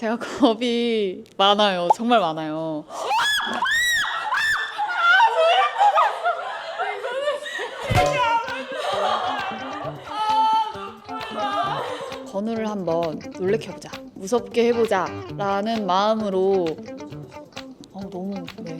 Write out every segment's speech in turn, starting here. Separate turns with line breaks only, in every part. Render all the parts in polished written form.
제가 겁이 많아요. 정말 많아요. 건우를 한번 놀래켜보자, 무섭게 해보자 라는 마음으로 너무 네.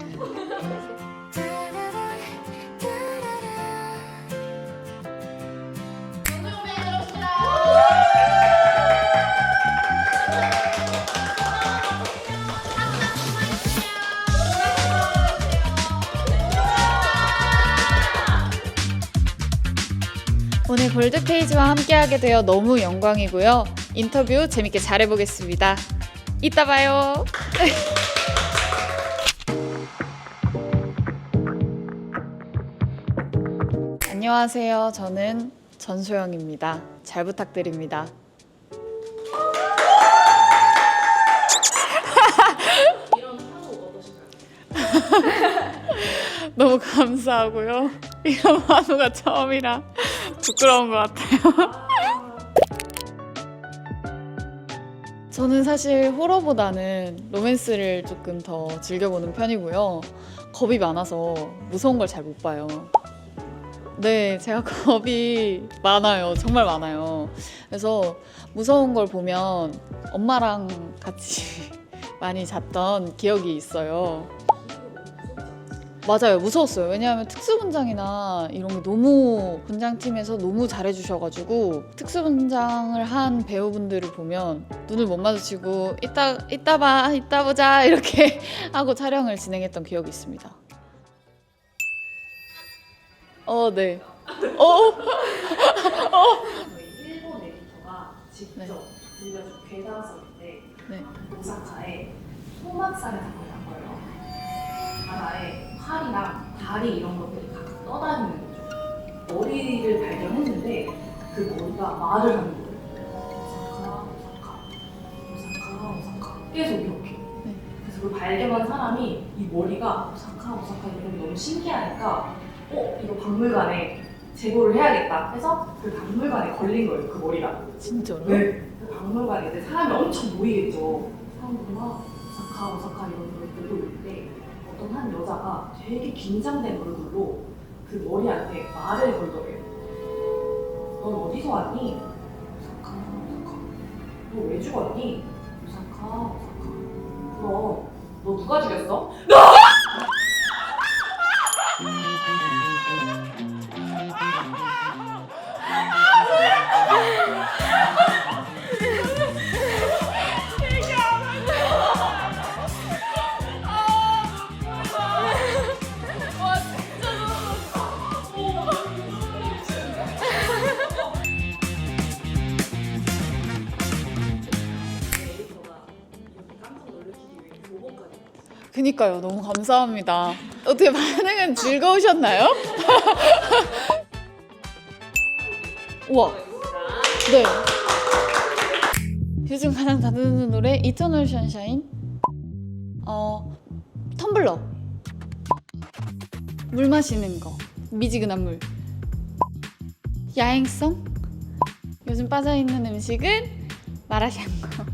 오늘 골드페이지와 함께하게 되어 너무 영광이고요. 인터뷰 재밌게 잘해보겠습니다. 이따 봐요. 안녕하세요. 저는 전소영입니다. 잘 부탁드립니다.
이런 한국 어떠신가요?
너무 감사하고요. 이런 만우가 처음이라 부끄러운 것 같아요. 저는 사실 호러보다는 로맨스를 조금 더 즐겨보는 편이고요. 겁이 많아서 무서운 걸 잘 못 봐요. 네, 제가 겁이 많아요. 정말 많아요. 그래서 무서운 걸 보면 엄마랑 같이 많이 잤던 기억이 있어요. 맞아요. 무서웠어요. 왜냐하면 특수분장이나 이런 게 너무 분장팀에서 너무 잘해주셔가지고 특수분장을 한 배우분들을 보면 눈을 못 마주치고 이따 봐, 이따 보자 이렇게 하고 촬영을 진행했던 기억이 있습니다. 네.
저희 일본 에디터가 직접
네.
들려준 괴담서인데
네.
오사카에 소막사를 잡고 간 거예요. 바다에 팔이랑 다리 이런 것들이 각각 떠다니는 거죠. 머리를 발견했는데 그 머리가 말을 하는 거예요. 오사카, 오사카, 오사카, 오사카 계속 이렇게.
네.
그래서 그 발견한 사람이 이 머리가 오사카, 오사카 이런 게 너무 신기하니까 이거 박물관에 제보를 해야겠다 해서 그 박물관에 걸린 거예요, 그 머리가.
진짜로?
네. 그 박물관에 이제 사람이 엄청 모이겠죠. 사람들이 막 오사카 이런 걸 보고 있는데 어떤 한 여자가 되게 긴장된 얼굴로 그 머리한테 말을 걸더래요. 넌 어디서 왔니? 오사카. 너 왜 죽었니? 오사카. 그럼 너 누가 죽였어? 에디터가 이렇게 깜짝 놀래키기 위해 교본까지
그니까요. 너무 감사합니다. 어떻게 반응은 즐거우셨나요? 우와. 네. 요즘 가장 잘 듣는 노래 이터널 션샤인. 텀블러. 물 마시는 거. 미지근한 물. 야행성. 요즘 빠져있는 음식은 마라샹궈.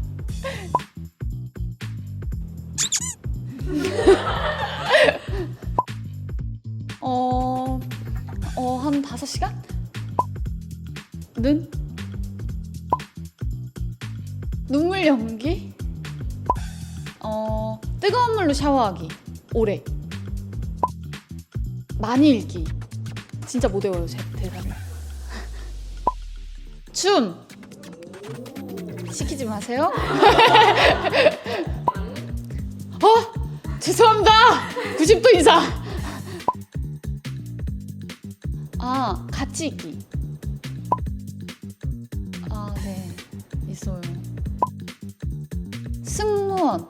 한 5시간? 눈물 연기? 뜨거운 물로 샤워하기. 오래. 많이 읽기. 진짜 못 외워요, 제 대사를. 춤! 시키지 마세요. 죄송합니다. 90도 인사. 같이 있기. 네, 있어요. 승무원.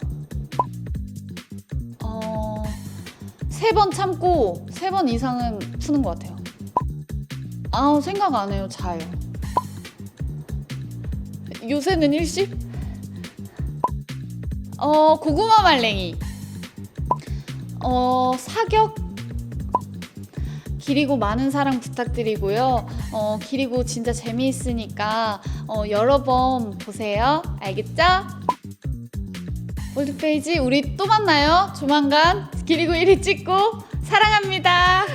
3번 참고 3번 이상은 푸는 것 같아요. 생각 안 해요. 자요. 요새는 일식? 고구마 말랭이. 사격. 기리고 많은 사랑 부탁드리고요. 기리고 진짜 재미있으니까 여러 번 보세요. 알겠죠? 올드페이지 우리 또 만나요. 조만간 기리고 1위 찍고 사랑합니다.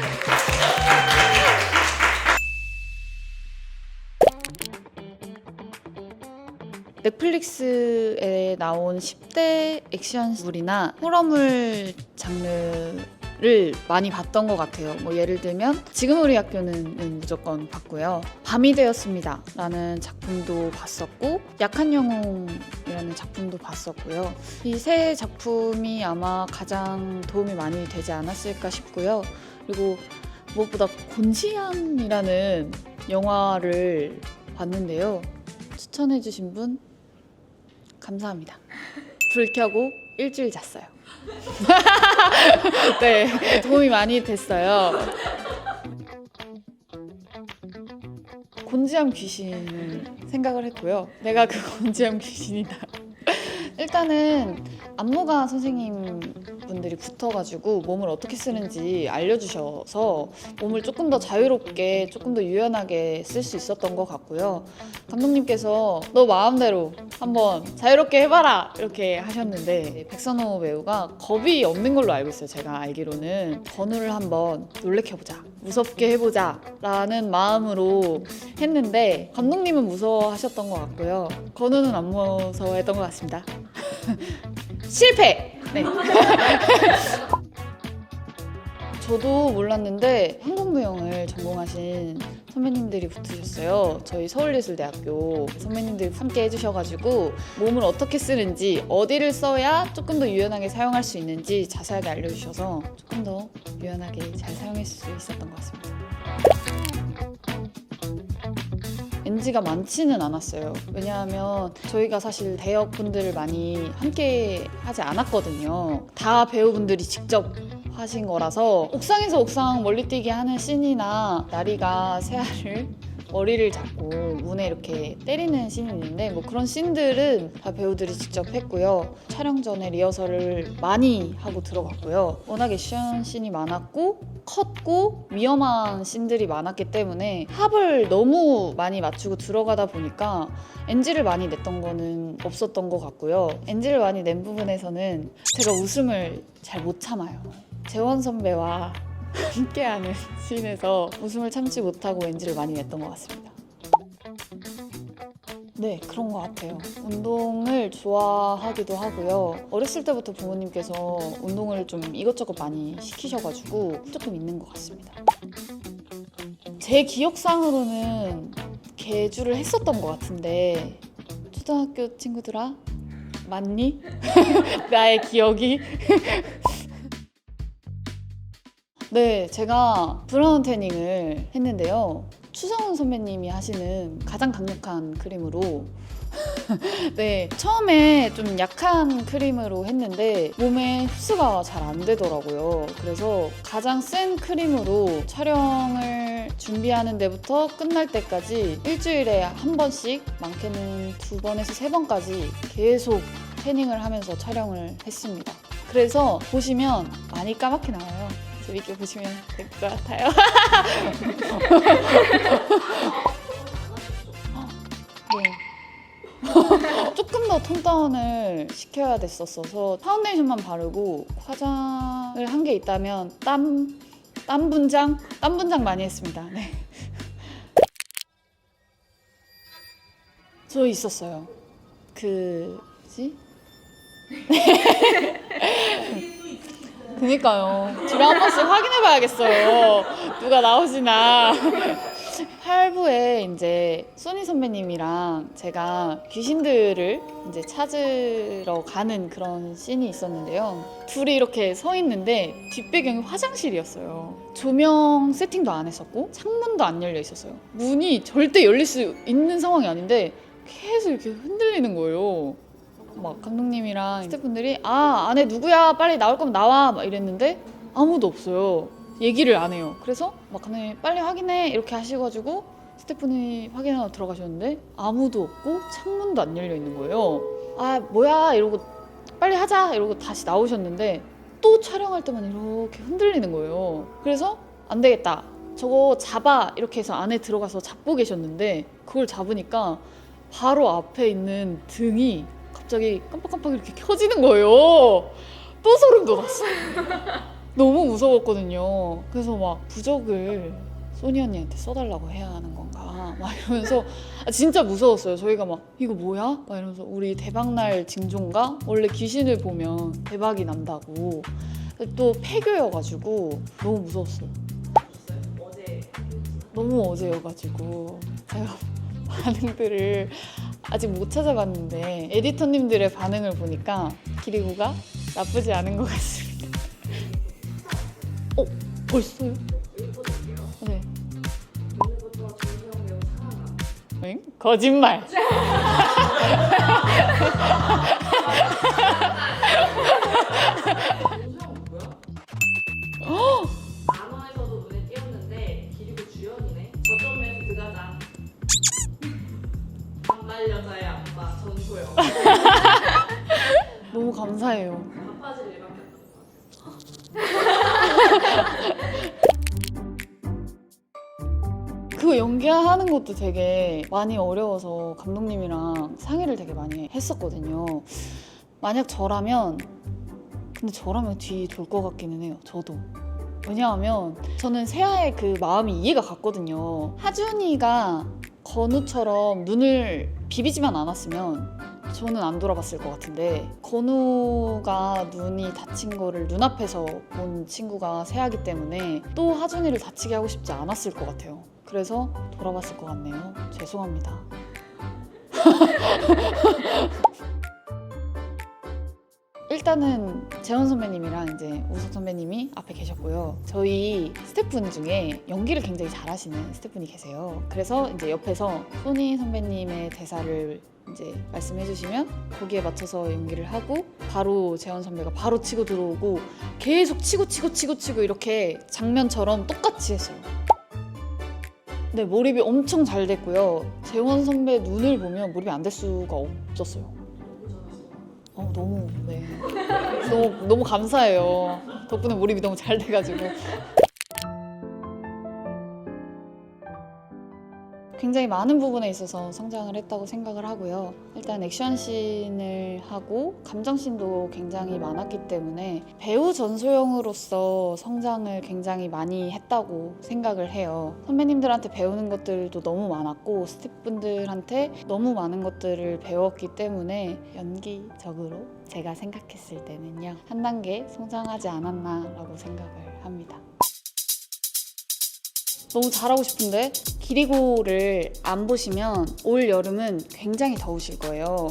넷플릭스에 나온 10대 액션물이나 호러물 장르를 많이 봤던 것 같아요. 뭐 예를 들면 지금 우리 학교는 무조건 봤고요. 밤이 되었습니다 라는 작품도 봤었고 약한 영웅이라는 작품도 봤었고요. 이 세 작품이 아마 가장 도움이 많이 되지 않았을까 싶고요. 그리고 무엇보다 곤지암이라는 영화를 봤는데요. 추천해주신 분 감사합니다. 불 켜고 일주일 잤어요. 네, 도움이 많이 됐어요. 곤지암 귀신을 생각을 했고요. 내가 그 곤지암 귀신이다. 일단은 안무가 선생님 분들이 붙어가지고 몸을 어떻게 쓰는지 알려주셔서 몸을 조금 더 자유롭게 조금 더 유연하게 쓸 수 있었던 것 같고요. 감독님께서 너 마음대로 한번 자유롭게 해봐라 이렇게 하셨는데 백선호 배우가 겁이 없는 걸로 알고 있어요. 제가 알기로는 건우를 한번 놀래켜보자, 무섭게 해보자 라는 마음으로 했는데 감독님은 무서워하셨던 것 같고요. 건우는 안 무서워했던 것 같습니다. 실패! 네. 저도 몰랐는데 한국무용을 전공하신 선배님들이 붙으셨어요. 저희 서울예술대학교 선배님들이 함께 해주셔가지고 몸을 어떻게 쓰는지, 어디를 써야 조금 더 유연하게 사용할 수 있는지 자세하게 알려주셔서 조금 더 유연하게 잘 사용할 수 있었던 것 같습니다. NG가 많지는 않았어요. 왜냐하면 저희가 사실 대역분들을 많이 함께 하지 않았거든요. 다 배우분들이 직접 하신 거라서 옥상에서 옥상 멀리뛰기 하는 씬이나 나리가 새알을 머리를 잡고 문에 이렇게 때리는 씬이 있는데 뭐 그런 씬들은 다 배우들이 직접 했고요. 촬영 전에 리허설을 많이 하고 들어갔고요. 워낙 액션 씬이 많았고 컸고 위험한 씬들이 많았기 때문에 합을 너무 많이 맞추고 들어가다 보니까 NG를 많이 냈던 거는 없었던 것 같고요. NG를 많이 낸 부분에서는 제가 웃음을 잘 못 참아요. 재원 선배와 함께하는 씬에서 웃음을 참지 못하고 NG를 많이 냈던 것 같습니다. 네, 그런 것 같아요. 운동을 좋아하기도 하고요. 어렸을 때부터 부모님께서 운동을 좀 이것저것 많이 시키셔가지고 조금 있는 것 같습니다. 제 기억상으로는 개주를 했었던 것 같은데 초등학교 친구들아 맞니? 나의 기억이? 네, 제가 브라운 태닝을 했는데요. 추성훈 선배님이 하시는 가장 강력한 크림으로 네, 처음에 좀 약한 크림으로 했는데 몸에 흡수가 잘 안 되더라고요. 그래서 가장 센 크림으로 촬영을 준비하는 데부터 끝날 때까지 일주일에 한 번씩, 많게는 2번에서 3번까지 계속 태닝을 하면서 촬영을 했습니다. 그래서 보시면 많이 까맣게 나와요. 재밌게 보시면 될 것 같아요. 네. 조금 더 톤 다운을 시켜야 됐었어서 파운데이션만 바르고 화장을 한 게 있다면 땀 분장 많이 했습니다. 네. 저 있었어요. 뭐지? 그니까요. 집에 한 번씩 확인해봐야겠어요. 누가 나오시나. 8부에 이제 소니 선배님이랑 제가 귀신들을 이제 찾으러 가는 그런 씬이 있었는데요. 둘이 이렇게 서 있는데 뒷배경이 화장실이었어요. 조명 세팅도 안 했었고 창문도 안 열려 있었어요. 문이 절대 열릴 수 있는 상황이 아닌데 계속 이렇게 흔들리는 거예요. 막 감독님이랑 스태프분들이 안에 누구야 빨리 나올 거면 나와 막 이랬는데 아무도 없어요. 얘기를 안 해요. 그래서 막 감독님이 빨리 확인해 이렇게 하셔가지고 스태프분이 확인하러 들어가셨는데 아무도 없고 창문도 안 열려 있는 거예요. 뭐야 이러고 빨리 하자 이러고 다시 나오셨는데 또 촬영할 때만 이렇게 흔들리는 거예요. 그래서 안 되겠다 저거 잡아 이렇게 해서 안에 들어가서 잡고 계셨는데 그걸 잡으니까 바로 앞에 있는 등이 갑자기 깜빡깜빡 이렇게 켜지는 거예요. 또 소름 돋았어. 너무 무서웠거든요. 그래서 막 부적을 소니 언니한테 써달라고 해야 하는 건가 막 이러면서 진짜 무서웠어요. 저희가 막 이거 뭐야? 막 이러면서 우리 대박날 징조인가? 원래 귀신을 보면 대박이 난다고. 또 폐교여가지고 너무 무서웠어요.
어제
너무 어제여가지고 제가 반응들을 아직 못 찾아봤는데 에디터님들의 반응을 보니까 기리고가 나쁘지 않은 것 같습니다. 벌써요? 네.
오늘부터 정수영 배우 사랑함.
응? 거짓말.
정수영은 뭐야? 만화에서도 눈에 띄었는데 기리고 주연이네. 저점에서 들어가자. 반말 여자의 아빠 전소영.
너무 감사해요.
바빠질 일밖에 없어.
그 연기하는 것도 되게 많이 어려워서 감독님이랑 상의를 되게 많이 했었거든요. 만약 저라면 뒤 돌 것 같기는 해요. 저도. 왜냐하면 저는 세아의 그 마음이 이해가 갔거든요. 하준이가 건우처럼 눈을 비비지만 않았으면 저는 안 돌아봤을 것 같은데 건우가 눈이 다친 거를 눈앞에서 본 친구가 세아기 때문에 또 하준이를 다치게 하고 싶지 않았을 것 같아요. 그래서 돌아봤을 것 같네요. 죄송합니다. 일단은 재원 선배님이랑 이제 우석 선배님이 앞에 계셨고요. 저희 스태프분 중에 연기를 굉장히 잘하시는 스태프분이 계세요. 그래서 이제 옆에서 소니 선배님의 대사를 이제 말씀해 주시면 거기에 맞춰서 연기를 하고 바로 재원 선배가 바로 치고 들어오고 계속 치고 이렇게 장면처럼 똑같이 했어요. 네, 몰입이 엄청 잘 됐고요. 재원 선배 눈을 보면 몰입이 안 될 수가 없었어요. 네. 너무 감사해요. 덕분에 몰입이 너무 잘 돼가지고. 굉장히 많은 부분에 있어서 성장을 했다고 생각을 하고요. 일단 액션씬을 하고 감정씬도 굉장히 많았기 때문에 배우 전소영으로서 성장을 굉장히 많이 했다고 생각을 해요. 선배님들한테 배우는 것들도 너무 많았고 스태프분들한테 너무 많은 것들을 배웠기 때문에 연기적으로 제가 생각했을 때는요. 한 단계 성장하지 않았나라고 생각을 합니다. 너무 잘하고 싶은데 기리고를 안 보시면 올 여름은 굉장히 더우실 거예요.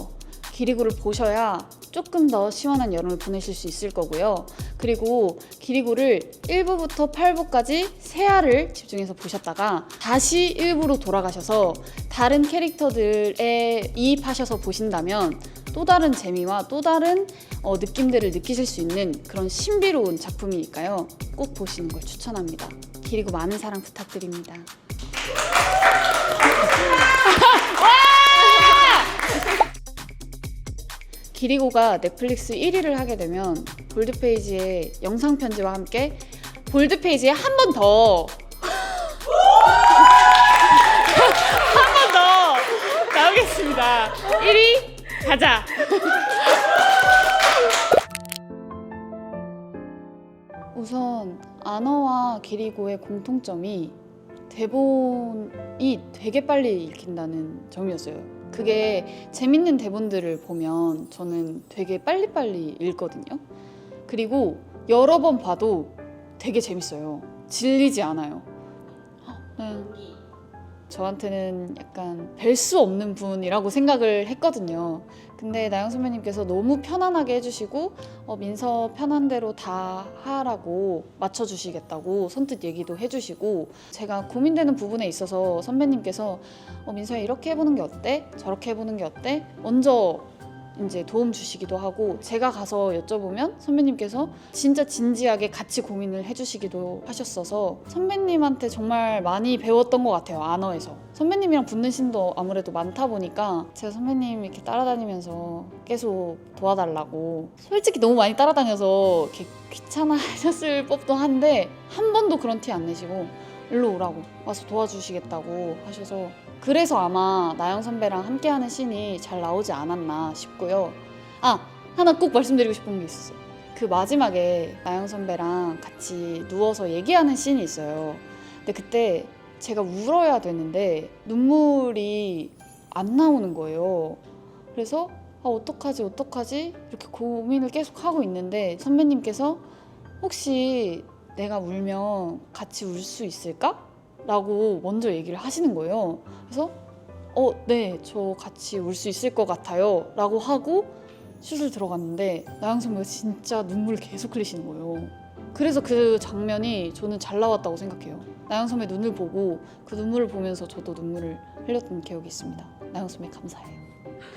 기리고를 보셔야 조금 더 시원한 여름을 보내실 수 있을 거고요. 그리고 기리고를 1부부터 8부까지 세아를 집중해서 보셨다가 다시 1부로 돌아가셔서 다른 캐릭터들에 이입하셔서 보신다면 또 다른 재미와 또 다른 느낌들을 느끼실 수 있는 그런 신비로운 작품이니까요. 꼭 보시는 걸 추천합니다. 기리고 많은 사랑 부탁드립니다. 기리고가 넷플릭스 1위를 하게 되면 볼드페이지의 영상 편지와 함께 볼드페이지에 한 번 더 나오겠습니다. 1위 가자. 우선 안어와 기리고의 공통점이 대본이 되게 빨리 읽힌다는 점이었어요. 그게 재밌는 대본들을 보면 저는 되게 빨리빨리 읽거든요. 그리고 여러 번 봐도 되게 재밌어요. 질리지 않아요. 네. 저한테는 약간 뵐 수 없는 분이라고 생각을 했거든요. 근데 나영 선배님께서 너무 편안하게 해주시고 민서 편한 대로 다 하라고 맞춰주시겠다고 선뜻 얘기도 해주시고 제가 고민되는 부분에 있어서 선배님께서 민서야 이렇게 해보는 게 어때? 저렇게 해보는 게 어때? 먼저 이제 도움 주시기도 하고 제가 가서 여쭤보면 선배님께서 진짜 진지하게 같이 고민을 해주시기도 하셨어서 선배님한테 정말 많이 배웠던 것 같아요. 안어에서 선배님이랑 붙는 신도 아무래도 많다 보니까 제가 선배님 이렇게 따라다니면서 계속 도와달라고 솔직히 너무 많이 따라다녀서 이렇게 귀찮아하셨을 법도 한데 한 번도 그런 티 안 내시고 일로 오라고 와서 도와주시겠다고 하셔서 그래서 아마 나영 선배랑 함께하는 씬이 잘 나오지 않았나 싶고요. 하나 꼭 말씀드리고 싶은 게 있었어요. 그 마지막에 나영 선배랑 같이 누워서 얘기하는 씬이 있어요. 근데 그때 제가 울어야 되는데 눈물이 안 나오는 거예요. 그래서 어떡하지 이렇게 고민을 계속 하고 있는데 선배님께서 혹시 내가 울면 같이 울 수 있을까? 라고 먼저 얘기를 하시는 거예요. 그래서 네, 저 같이 울 수 있을 것 같아요 라고 하고 슛을 들어갔는데 나영 선배가 진짜 눈물을 계속 흘리시는 거예요. 그래서 그 장면이 저는 잘 나왔다고 생각해요. 나영 선배 눈을 보고 그 눈물을 보면서 저도 눈물을 흘렸던 기억이 있습니다. 나영 선배 감사해요.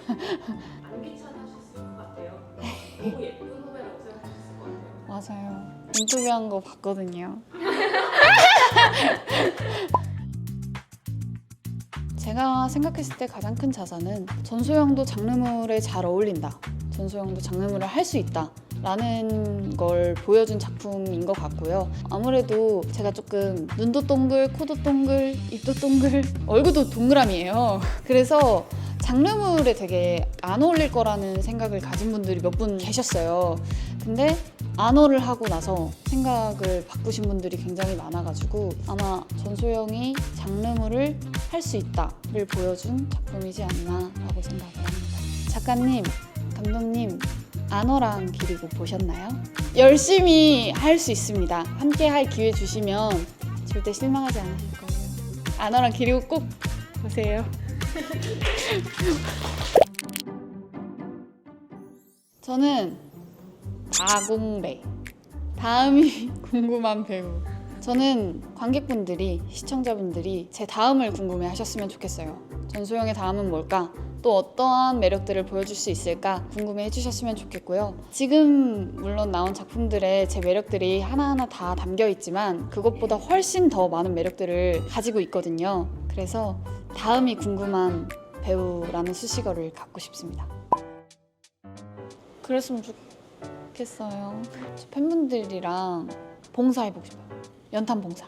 안 귀찮으셨을 것 같아요. 너무 예쁜 후배라고 생각하셨을 것 같아요.
맞아요. 인터뷰한 거 봤거든요. 제가 생각했을 때 가장 큰 자산은 전소영도 장르물에 잘 어울린다. 전소영도 장르물을 할 수 있다. 라는 걸 보여준 작품인 것 같고요. 아무래도 제가 조금 눈도 동글, 코도 동글, 입도 동글, 얼굴도 동그라미예요. 그래서 장르물에 되게 안 어울릴 거라는 생각을 가진 분들이 몇 분 계셨어요. 근데 안어를 하고 나서 생각을 바꾸신 분들이 굉장히 많아가지고 아마 전소영이 장르물을 할 수 있다를 보여준 작품이지 않나라고 생각을 합니다. 작가님, 감독님, 안어랑 기리고 보셨나요? 열심히 할 수 있습니다. 함께 할 기회 주시면 절대 실망하지 않으실 거예요. 안어랑 기리고 꼭 보세요. 저는 다공배. 다음이 궁금한 배우. 저는 관객분들이, 시청자분들이 제 다음을 궁금해 하셨으면 좋겠어요. 전소영의 다음은 뭘까? 또 어떠한 매력들을 보여줄 수 있을까? 궁금해 해주셨으면 좋겠고요. 지금 물론 나온 작품들에 제 매력들이 하나하나 다 담겨 있지만 그것보다 훨씬 더 많은 매력들을 가지고 있거든요. 그래서 다음이 궁금한 배우라는 수식어를 갖고 싶습니다. 그랬으면 좋겠어요. 저 팬분들이랑 봉사해보고 싶어요. 연탄 봉사.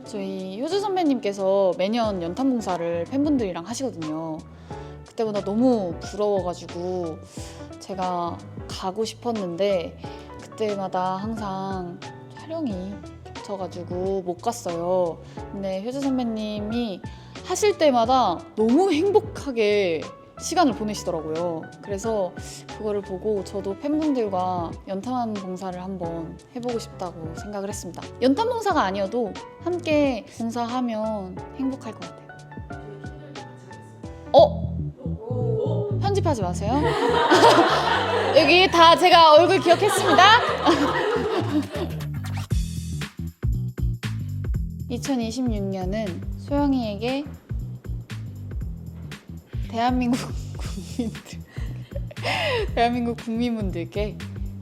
저희 효주 선배님께서 매년 연탄 봉사를 팬분들이랑 하시거든요. 그때보다 너무 부러워가지고 제가 가고 싶었는데 그때마다 항상 촬영이 겹쳐가지고 못 갔어요. 근데 효주 선배님이 하실 때마다 너무 행복하게 시간을 보내시더라고요. 그래서 그거를 보고 저도 팬분들과 연탄 봉사를 한번 해보고 싶다고 생각을 했습니다. 연탄 봉사가 아니어도 함께 봉사하면 행복할 것 같아요. 편집하지 마세요. 여기 다 제가 얼굴 기억했습니다. 2026년은 소영이에게 대한민국 국민분들께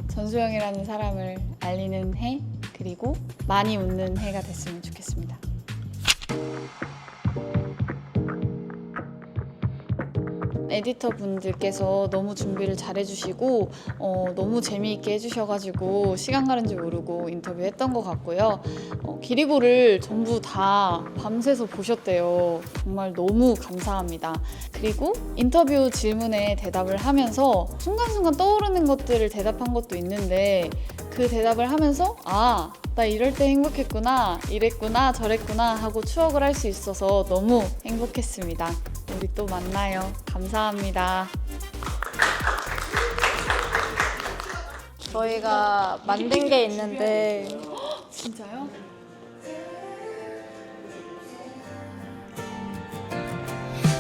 전소영이라는 사람을 알리는 해, 그리고 많이 웃는 해가 됐으면 좋겠습니다. 에디터 분들께서 너무 준비를 잘 해주시고 너무 재미있게 해주셔가지고 시간 가는 줄 모르고 인터뷰했던 것 같고요. 기리보를 전부 다 밤새서 보셨대요. 정말 너무 감사합니다. 그리고 인터뷰 질문에 대답을 하면서 순간순간 떠오르는 것들을 대답한 것도 있는데 그 대답을 하면서 나 이럴 때 행복했구나, 이랬구나, 저랬구나 하고 추억을 할 수 있어서 너무 행복했습니다. 우리 또 만나요. 감사합니다.
저희가 만든 게 있는데
진짜요?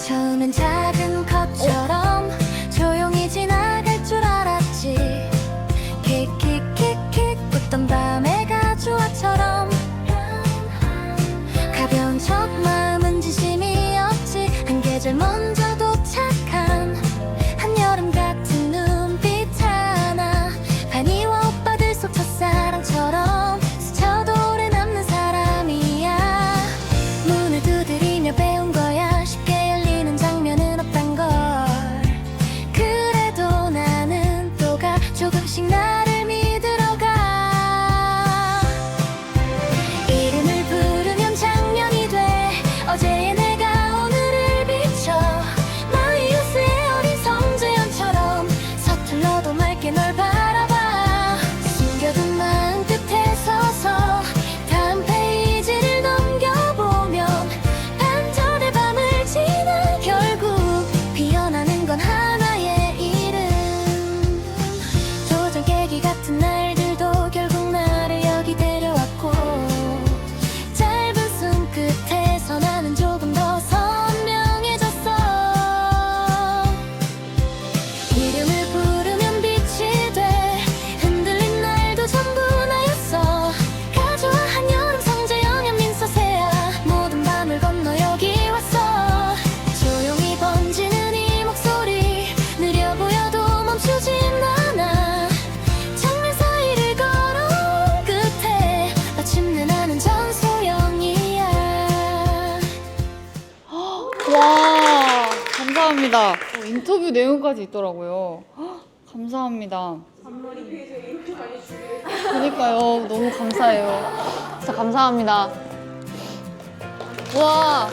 처음엔 작은 컵처럼 조용히 지나갈 줄 알았지. 킥킥킥킥 웃던 밤의 가주화처럼 가벼운 척 마음은 진심이었지. 한 계절 먼저 도착한 한여름 같은 눈빛 하나, 바니와 오빠들 속 첫사랑처럼 스쳐도 오래 남는 사람이야. 문을 두드리며 배운 거야. 쉽게 열리는 장면은 없단 걸. 널 바라봐 숨겨둔 마음 끝에 서서 다음 페이지를 넘겨보면 반전의 밤을 지나 결국 피어나는 건 하나의 이름 도장 깨기 같은 날들도 결국 나를 여기 데려왔고 짧은 숨 끝에서 나는 조금 더 선명해졌어 이름을 부르면 빛이 돼 흔들린 날도 전부 나였어 가져와 한여름 성재 영현 민서새야 모든 밤을 건너 여기 왔어 조용히 번지는 이 목소리 느려 보여도 멈추진 않아 장면 사이를 걸어온 끝에 마침내 나는 전소영이야
와, 감사합니다. 인터뷰 내용까지 있더라고요. 감사합니다. 그러니까요, 너무 감사해요. 진짜 감사합니다. 와.